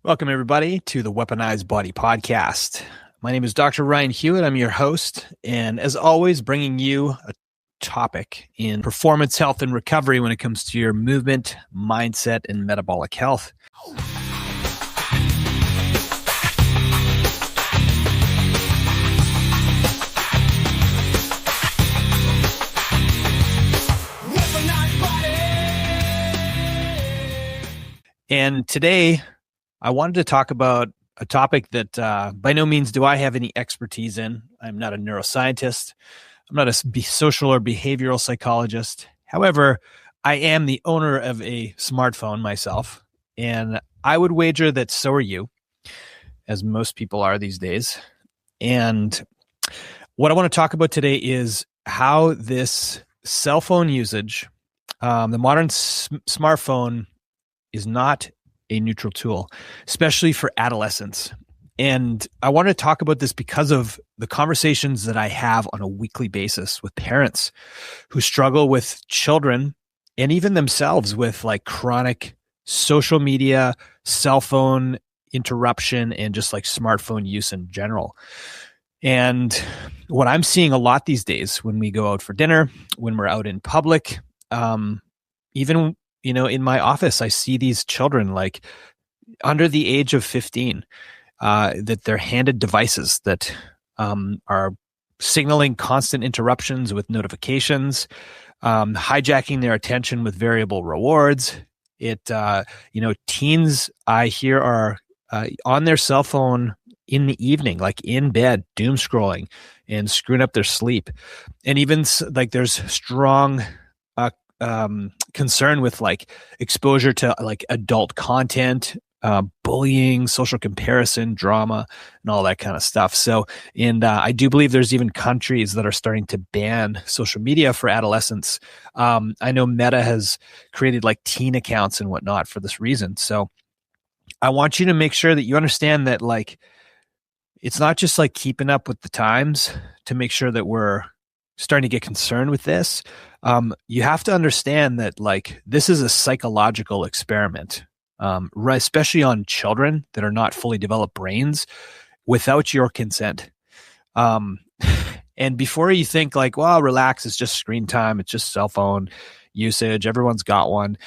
Welcome, everybody, to the Weaponized Body Podcast. My name is Dr. Ryan Hewitt. I'm your host, and as always, bringing you a topic in performance, health, and recovery when it comes to your movement, mindset, and metabolic health. And today, I wanted to talk about a topic that by no means do I have any expertise in. I'm not a neuroscientist. I'm not a social or behavioral psychologist. However, I am the owner of a smartphone myself, and I would wager that so are you, as most people are these days. And what I want to talk about today is how this cell phone usage, the modern smartphone, is not a neutral tool, especially for adolescents. And I want to talk about this because of the conversations that I have on a weekly basis with parents who struggle with children and even themselves with like chronic social media, cell phone interruption, and just like smartphone use in general. And what I'm seeing a lot these days when we go out for dinner, when we're out in public, even in my office, I see these children like under the age of 15, that they're handed devices that are signaling constant interruptions with notifications, hijacking their attention with variable rewards. Teens I hear are on their cell phone in the evening, like in bed, doom scrolling and screwing up their sleep. And even like there's strong concern with like exposure to like adult content, bullying, social comparison, drama, and all that kind of stuff. So, and I do believe there's even countries that are starting to ban social media for adolescents. I know Meta has created like teen accounts and whatnot for this reason. So I want you to make sure that you understand that like, it's not just like keeping up with the times to make sure that we're starting to get concerned with this. You have to understand that like this is a psychological experiment, right, especially on children that are not fully developed brains without your consent. And before you think like, well, relax, it's just screen time, it's just cell phone usage, everyone's got one.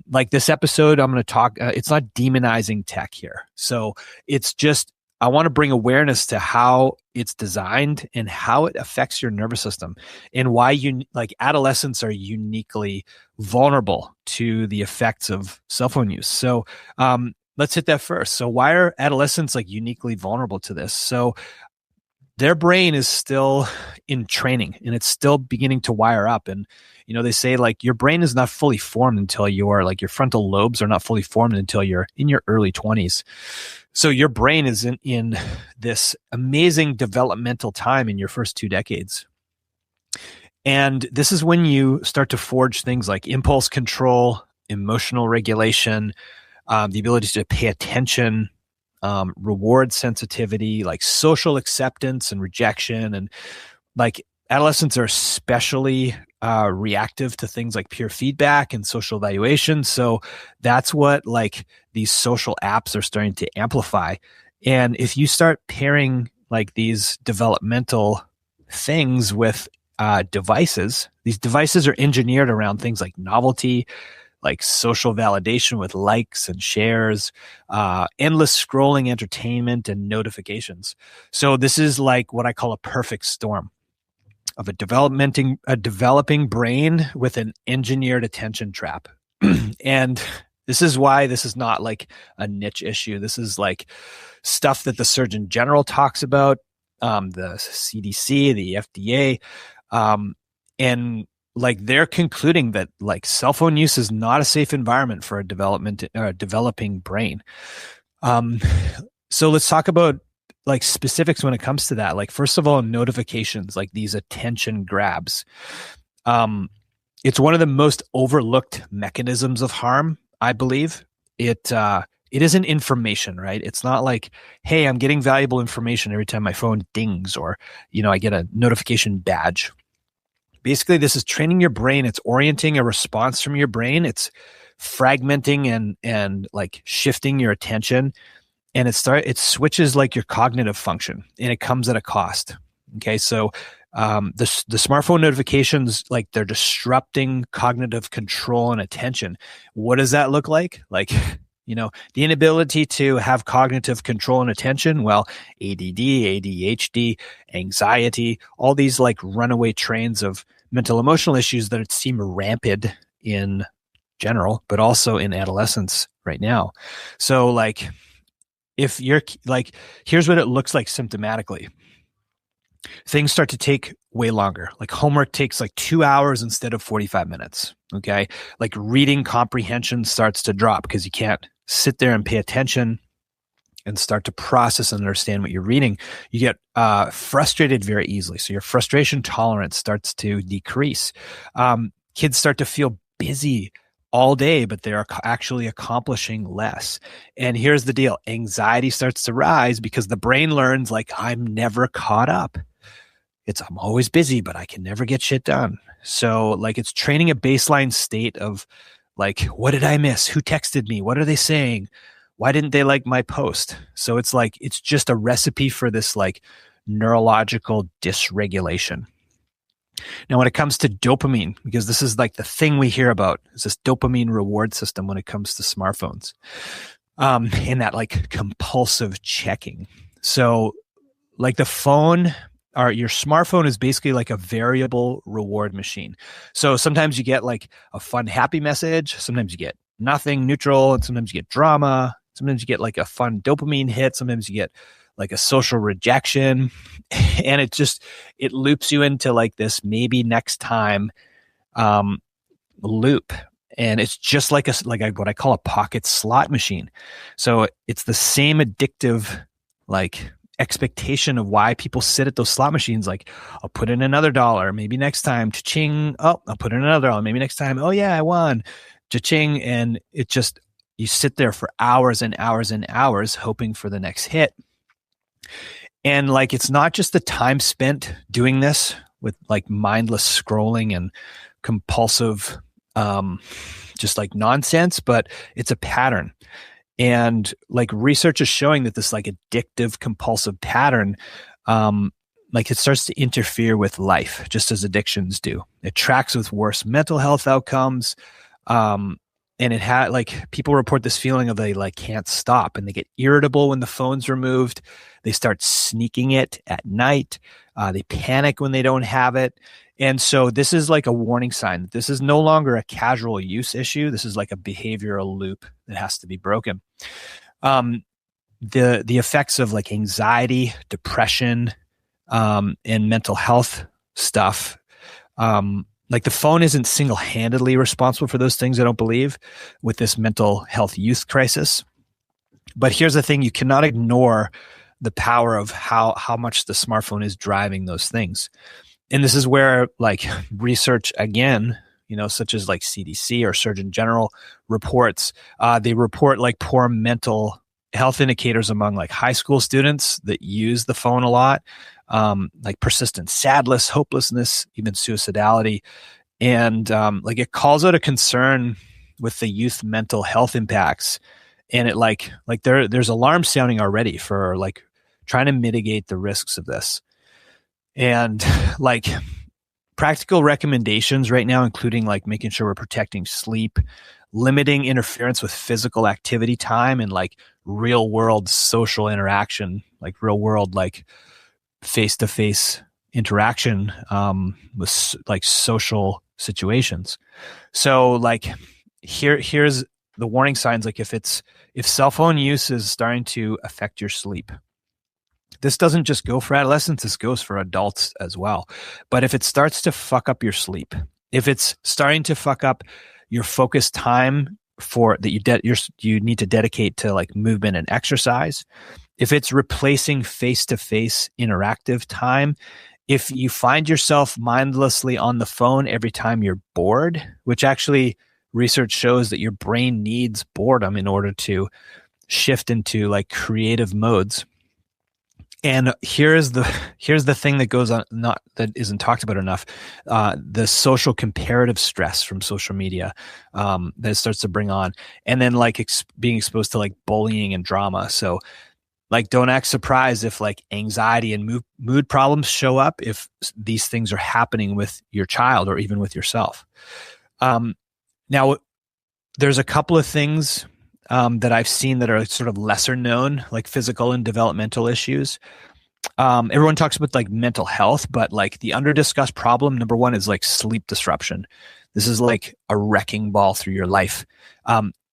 Like this episode, I'm going to talk, it's not demonizing tech here. So it's just, I want to bring awareness to how it's designed and how it affects your nervous system and why adolescents are uniquely vulnerable to the effects of cell phone use. So let's hit that first. So why are adolescents like uniquely vulnerable to this? So their brain is still in training and it's still beginning to wire up. And, they say like your brain is not fully formed until your frontal lobes are not fully formed until you're in your early 20s. So your brain is in this amazing developmental time in your first 2 decades. And this is when you start to forge things like impulse control, emotional regulation, the ability to pay attention, reward sensitivity, like social acceptance and rejection. And like adolescents are especially reactive to things like peer feedback and social evaluation. So that's what like these social apps are starting to amplify. And if you start pairing like these developmental things with devices, these devices are engineered around things like novelty, like social validation with likes and shares, endless scrolling entertainment and notifications. So this is like what I call a perfect storm of a developing brain with an engineered attention trap. And this is why this is not like a niche issue. This is like stuff that the Surgeon General talks about, the CDC, the FDA, and like they're concluding that like cell phone use is not a safe environment for a developing brain. So let's talk about like specifics when it comes to that. Like first of all, notifications, like these attention grabs. It's one of the most overlooked mechanisms of harm, I believe. It isn't information, right? It's not like, hey, I'm getting valuable information every time my phone dings or, I get a notification badge. Basically, this is training your brain. It's orienting a response from your brain. It's fragmenting and like shifting your attention, and it switches like your cognitive function, and it comes at a cost. Okay, so the smartphone notifications, like, they're disrupting cognitive control and attention. What does that look like? Like, the inability to have cognitive control and attention. Well, ADD, ADHD, anxiety, all these like runaway trains of mental emotional issues that seem rampant in general, but also in adolescence right now. So like, if you're like, here's what it looks like symptomatically. Things start to take way longer. Like, homework takes like 2 hours instead of 45 minutes. Okay. Like, reading comprehension starts to drop because you can't sit there and pay attention and start to process and understand what you're reading. You get frustrated very easily. So your frustration tolerance starts to decrease. Kids start to feel busy all day, but they're actually accomplishing less. And here's the deal. Anxiety starts to rise because the brain learns, like, I'm never caught up. I'm always busy, but I can never get shit done. So like, it's training a baseline state of like, what did I miss? Who texted me? What are they saying? Why didn't they like my post? So it's like, it's just a recipe for this like neurological dysregulation. Now, when it comes to dopamine, because this is like the thing we hear about, is this dopamine reward system when it comes to smartphones, and that like compulsive checking. So like, the phone, or your smartphone, is basically like a variable reward machine. So sometimes you get like a fun, happy message. Sometimes you get nothing, neutral, and sometimes you get drama. Sometimes you get like a fun dopamine hit. Sometimes you get like a social rejection, and it loops you into like this maybe next time loop. And it's just like what I call a pocket slot machine. So it's the same addictive like expectation of why people sit at those slot machines. Like, I'll put in another $1, maybe next time, cha-ching. Oh, I'll put in another $1, maybe next time. Oh yeah, I won, cha-ching. And you sit there for hours and hours and hours hoping for the next hit. And like, it's not just the time spent doing this with like mindless scrolling and compulsive, just like nonsense, but it's a pattern. And like, research is showing that this like addictive compulsive pattern, like, it starts to interfere with life, just as addictions do. It tracks with worse mental health outcomes. And it had like, people report this feeling of they like can't stop, and they get irritable when the phone's removed. They start sneaking it at night. They panic when they don't have it. And so this is like a warning sign that this is no longer a casual use issue. This is like a behavioral loop that has to be broken. The effects of like anxiety, depression, and mental health stuff, like, the phone isn't single-handedly responsible for those things, I don't believe, with this mental health youth crisis. But here's the thing. You cannot ignore the power of how much the smartphone is driving those things. And this is where like research, again, such as like CDC or Surgeon General reports, they report like poor mental health indicators among like high school students that use the phone a lot, like persistent sadness, hopelessness, even suicidality. And like, it calls out a concern with the youth mental health impacts. And it like there's alarm sounding already for like trying to mitigate the risks of this. And like, practical recommendations right now, including like making sure we're protecting sleep, limiting interference with physical activity time, and like real world social interaction, like real world, like face-to-face interaction with like social situations. So like, here's the warning signs. Like, if cell phone use is starting to affect your sleep, this doesn't just go for adolescents, this goes for adults as well. But if it starts to fuck up your sleep, if it's starting to fuck up your focus time you need to dedicate to like movement and exercise, if it's replacing face-to-face interactive time, if you find yourself mindlessly on the phone every time you're bored, which actually research shows that your brain needs boredom in order to shift into like creative modes. And here's the thing that goes on, not that isn't talked about enough. The social comparative stress from social media that it starts to bring on, and then like being exposed to like bullying and drama. So like, don't act surprised if like anxiety and mood problems show up if these things are happening with your child or even with yourself. Now, there's a couple of things that I've seen that are sort of lesser known, like physical and developmental issues. Everyone talks about like mental health, but like the under discussed problem, number one, is like sleep disruption. This is like a wrecking ball through your life.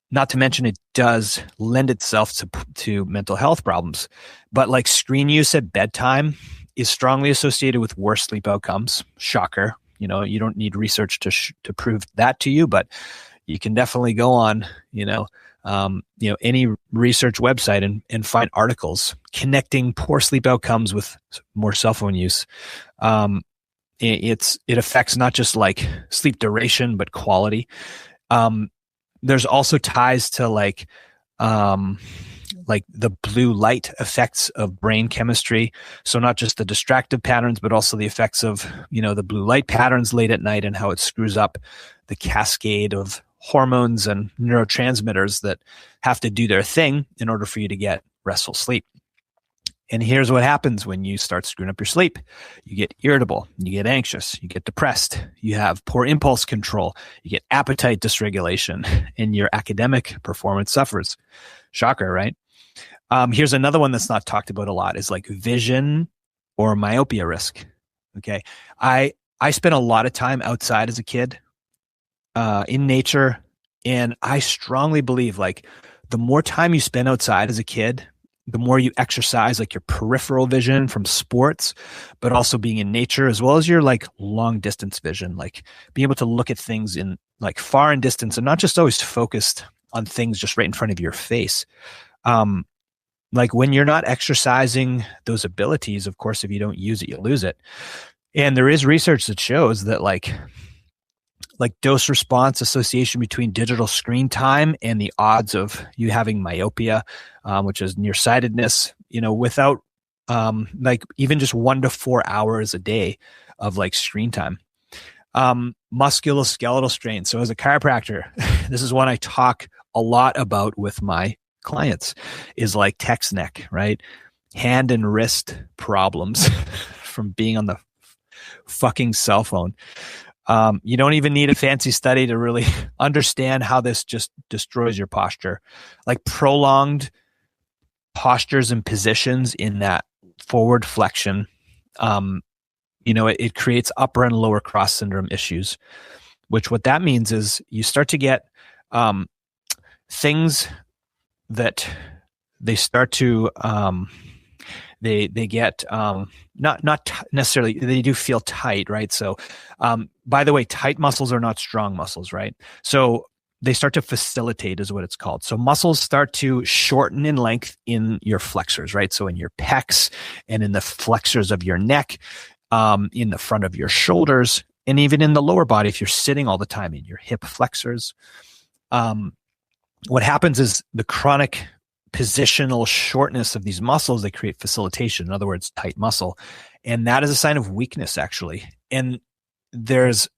Not to mention it does lend itself to mental health problems, but like screen use at bedtime is strongly associated with worse sleep outcomes. Shocker. You know, you don't need research to prove that to you, but you can definitely go on, any research website and find articles connecting poor sleep outcomes with more cell phone use. It affects not just like sleep duration, but quality. There's also ties to like the blue light effects of brain chemistry. So not just the distractive patterns, but also the effects of, the blue light patterns late at night and how it screws up the cascade of hormones and neurotransmitters that have to do their thing in order for you to get restful sleep. And here's what happens when you start screwing up your sleep. You get irritable, you get anxious, you get depressed, you have poor impulse control, you get appetite dysregulation, and your academic performance suffers. Shocker, right? Here's another one that's not talked about a lot is like vision or myopia risk. Okay. I spent a lot of time outside as a kid, in nature. And I strongly believe like the more time you spend outside as a kid, the more you exercise like your peripheral vision from sports, but also being in nature, as well as your like long distance vision, like being able to look at things in like far in distance and not just always focused on things just right in front of your face. Like when you're not exercising those abilities, of course, if you don't use it, you lose it. And there is research that shows that like dose response association between digital screen time and the odds of you having myopia, which is nearsightedness, without like even just 1 to 4 hours a day of like screen time. Musculoskeletal strain. So as a chiropractor, this is one I talk a lot about with my clients is like text neck, right? Hand and wrist problems from being on the fucking cell phone. You don't even need a fancy study to really understand how this just destroys your posture. Like prolonged postures and positions in that forward flexion, it creates upper and lower cross syndrome issues, which what that means is you start to get things that they start to they get not necessarily, they do feel tight, right? So by the way, tight muscles are not strong muscles, right? So they start to facilitate is what it's called. So muscles start to shorten in length in your flexors, right? So in your pecs and in the flexors of your neck, in the front of your shoulders, and even in the lower body if you're sitting all the time, in your hip flexors. What happens is the chronic positional shortness of these muscles, they create facilitation, in other words, tight muscle. And that is a sign of weakness, actually. And there's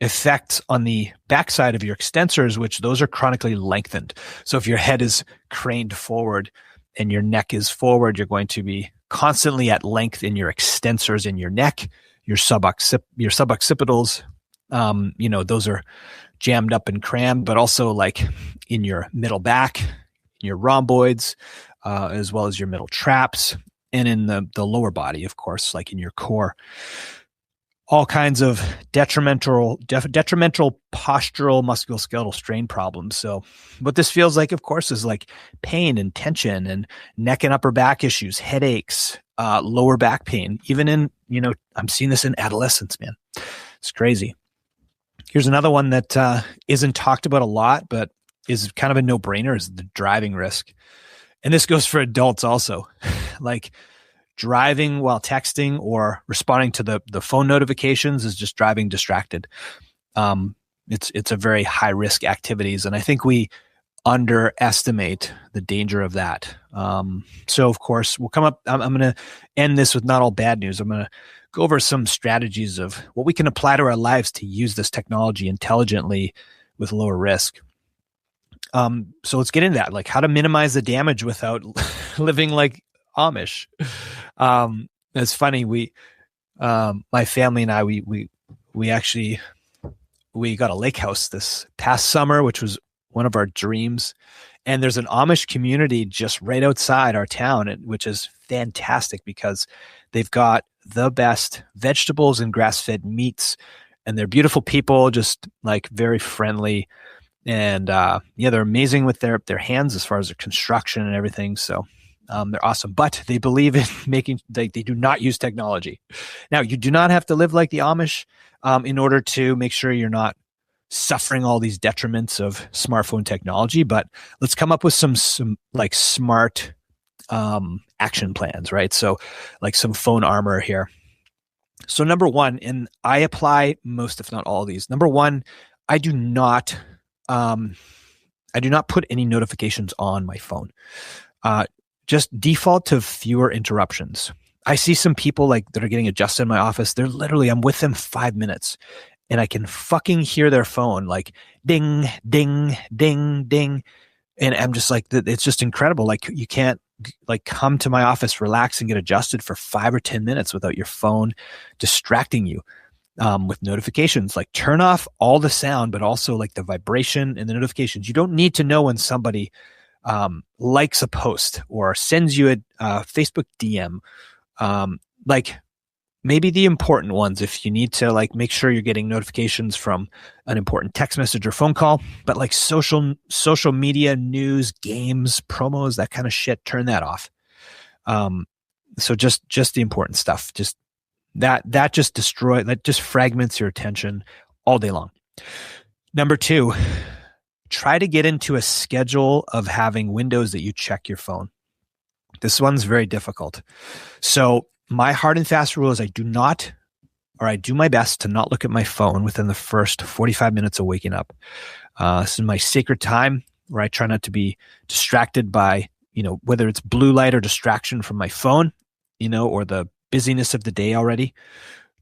effects on the backside of your extensors, which those are chronically lengthened. So if your head is craned forward and your neck is forward, you're going to be constantly at length in your extensors in your neck, your suboccipitals, those are jammed up and crammed, but also like in your middle back, in your rhomboids, as well as your middle traps, and in the lower body, of course, like in your core. All kinds of detrimental postural musculoskeletal strain problems. So what this feels like, of course, is like pain and tension and neck and upper back issues, headaches, lower back pain, even in, I'm seeing this in adolescents, man. It's crazy. Here's another one that isn't talked about a lot, but is kind of a no-brainer, is the driving risk. And this goes for adults also. Like driving while texting or responding to the phone notifications is just driving distracted. It's a very high risk activities. And I think we underestimate the danger of that. So, of course, we'll come up. I'm going to end this with not all bad news. I'm going to go over some strategies of what we can apply to our lives to use this technology intelligently with lower risk. So let's get into that, like how to minimize the damage without living like Amish. It's funny. My family and I, we actually, we got a lake house this past summer, which was one of our dreams. And there's an Amish community just right outside our town, which is fantastic because they've got the best vegetables and grass-fed meats, and they're beautiful people, just like very friendly. And they're amazing with their hands as far as their construction and everything. So they're awesome, but they believe in they do not use technology. Now, you do not have to live like the Amish in order to make sure you're not suffering all these detriments of smartphone technology, but let's come up with some like smart action plans, right? So like some phone armor here. So number one, and I apply most, if not all of these. Number one, I do not put any notifications on my phone. Just default to fewer interruptions. I see some people like that are getting adjusted in my office. They're literally, I'm with them 5 minutes and I can fucking hear their phone like ding, ding, ding, ding. And I'm just like, it's just incredible. Like you can't like come to my office, relax and get adjusted for 5 or 10 minutes without your phone distracting you. With notifications, like turn off all the sound, but also like the vibration and the notifications. You don't need to know when somebody likes a post or sends you a Facebook DM. Like maybe the important ones, if you need to like make sure you're getting notifications from an important text message or phone call, but like social media, news, games, promos, that kind of shit, turn that off. So just the important stuff, just that just fragments your attention all day long. Number two, try to get into a schedule of having windows that you check your phone. This one's very difficult. So my hard and fast rule is I do my best to not look at my phone within the first 45 minutes of waking up. This is my sacred time where I try not to be distracted by, whether it's blue light or distraction from my phone, or the busyness of the day already.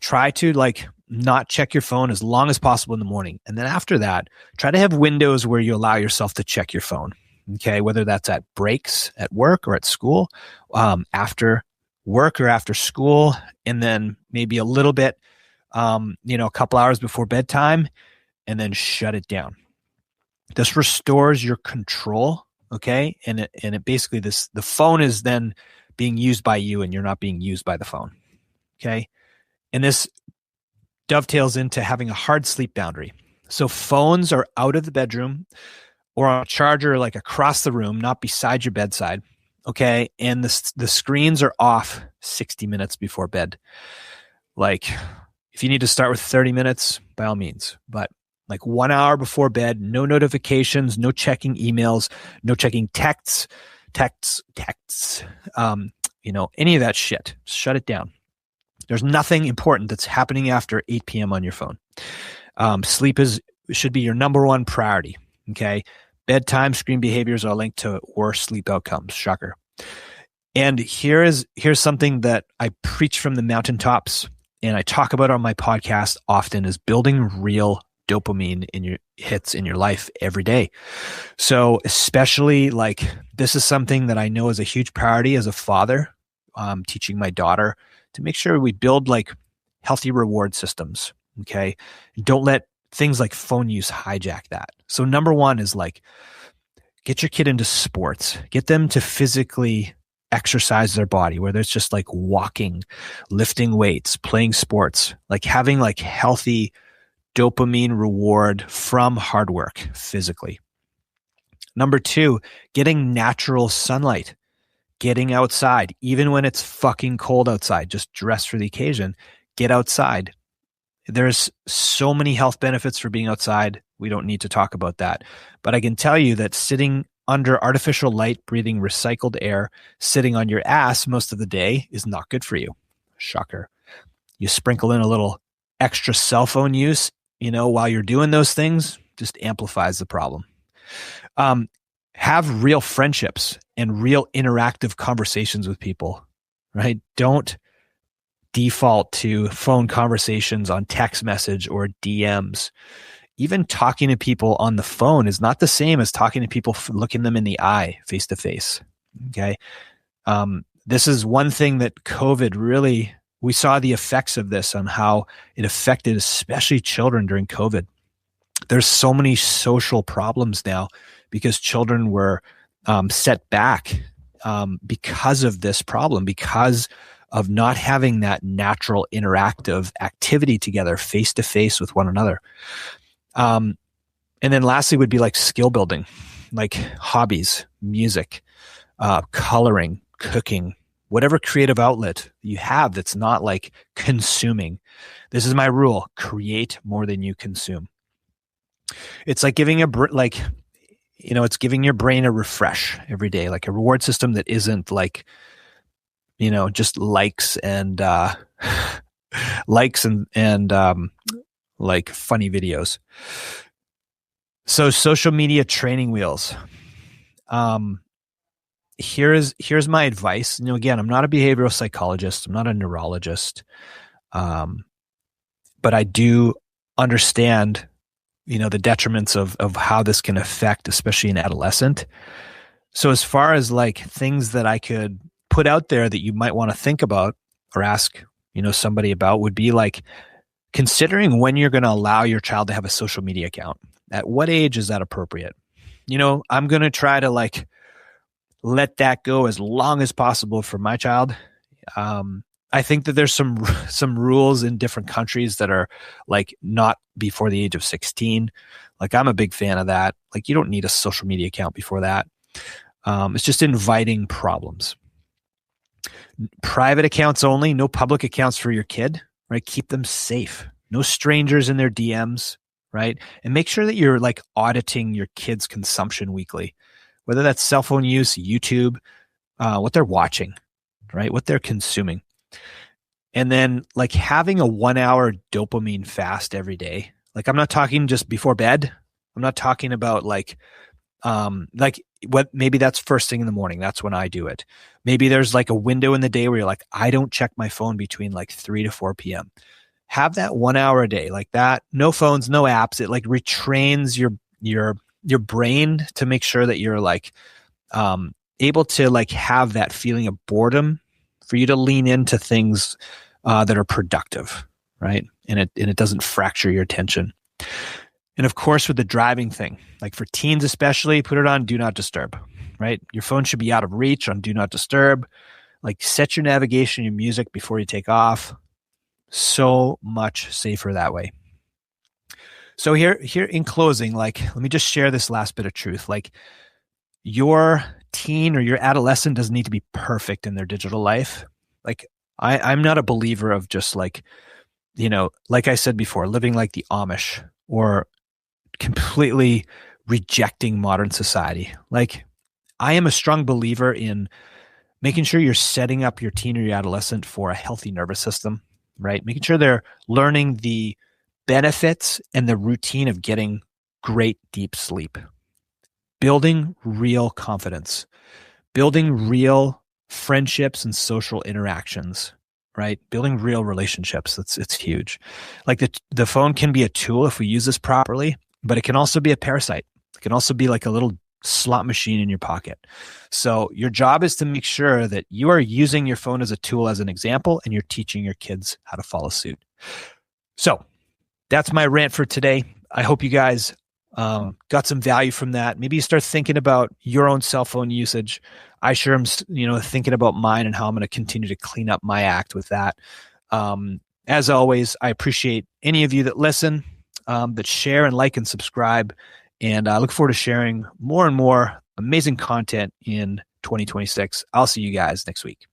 Try to like not check your phone as long as possible in the morning. And then after that, try to have windows where you allow yourself to check your phone. Okay. Whether that's at breaks at work or at school, after work or after school, and then maybe a little bit, a couple hours before bedtime, and then shut it down. This restores your control. Okay. And it basically the phone is then being used by you and you're not being used by the phone. Okay. And this dovetails into having a hard sleep boundary. So phones are out of the bedroom or on a charger, like across the room, not beside your bedside. Okay. And the screens are off 60 minutes before bed. Like if you need to start with 30 minutes, by all means, but like 1 hour before bed, no notifications, no checking emails, no checking texts, any of that shit. Shut it down. There's nothing important that's happening after 8 p.m. on your phone. Sleep should be your number one priority. Okay. Bedtime screen behaviors are linked to worse sleep outcomes. Shocker. And here's something that I preach from the mountaintops and I talk about on my podcast often is building real dopamine in your hits in your life every day. So especially like this is something that I know is a huge priority as a father, teaching my daughter to make sure we build like healthy reward systems. Okay. Don't let things like phone use hijack that. So number one is like, get your kid into sports, get them to physically exercise their body, whether it's just like walking, lifting weights, playing sports, like having like healthy dopamine reward from hard work physically. Number two, getting natural sunlight, getting outside, even when it's fucking cold outside, just dress for the occasion, get outside. There's so many health benefits for being outside. We don't need to talk about that. But I can tell you that sitting under artificial light, breathing recycled air, sitting on your ass most of the day is not good for you. Shocker. You sprinkle in a little extra cell phone use, while you're doing those things, just amplifies the problem. Have real friendships and real interactive conversations with people, right? Don't default to phone conversations on text message or DMs. Even talking to people on the phone is not the same as talking to people, looking them in the eye face to face. Okay. This is one thing that COVID really, we saw the effects of this on how it affected, especially children during COVID. There's so many social problems now because children were set back because of this problem, because of not having that natural interactive activity together face to face with one another. And then lastly would be like skill building, like hobbies, music, coloring, cooking, whatever creative outlet you have that's not like consuming. This is my rule: create more than you consume. It's like giving it's giving your brain a refresh every day, like a reward system that isn't like, just likes and likes and like funny videos. So social media training wheels. Here's my advice. Again, I'm not a behavioral psychologist. I'm not a neurologist. But I do understand, the detriments of how this can affect, especially an adolescent. So as far as like things that I could put out there that you might want to think about or ask, somebody about, would be like considering when you're going to allow your child to have a social media account. At what age is that appropriate? I'm going to try to like let that go as long as possible for my child. I think that there's some rules in different countries that are like not before the age of 16. Like I'm a big fan of that. Like you don't need a social media account before that. It's just inviting problems. Private accounts only, no public accounts for your kid, right? Keep them safe. No strangers in their DMs, right? And make sure that you're like auditing your kids' consumption weekly, whether that's cell phone use, YouTube, what they're watching, right? What they're consuming. And then like having a 1 hour dopamine fast every day. Like I'm not talking just before bed. I'm not talking about like what, maybe that's first thing in the morning. That's when I do it. Maybe there's like a window in the day where you're like, I don't check my phone between like 3 to 4 p.m. Have that 1 hour a day like that. No phones, no apps. It like retrains your brain to make sure that you're like able to like have that feeling of boredom for you to lean into things that are productive, right? And it doesn't fracture your attention. And of course, with the driving thing, like for teens especially, put it on do not disturb, right? Your phone should be out of reach on do not disturb. Like set your navigation, your music before you take off. So much safer that way. So here in closing, like, let me just share this last bit of truth. Like your teen or your adolescent doesn't need to be perfect in their digital life. Like I'm not a believer of just like, like I said before, living like the Amish or completely rejecting modern society. Like I am a strong believer in making sure you're setting up your teen or your adolescent for a healthy nervous system, right? Making sure they're learning the benefits and the routine of getting great deep sleep, building real confidence, building real friendships and social interactions, right? Building real relationships. It's huge. Like the phone can be a tool if we use this properly, but it can also be a parasite. It can also be like a little slot machine in your pocket. So your job is to make sure that you are using your phone as a tool, as an example, and you're teaching your kids how to follow suit. So that's my rant for today. I hope you guys got some value from that. Maybe you start thinking about your own cell phone usage. I sure am, thinking about mine and how I'm going to continue to clean up my act with that. As always, I appreciate any of you that listen, that share and like and subscribe. And I look forward to sharing more and more amazing content in 2026. I'll see you guys next week.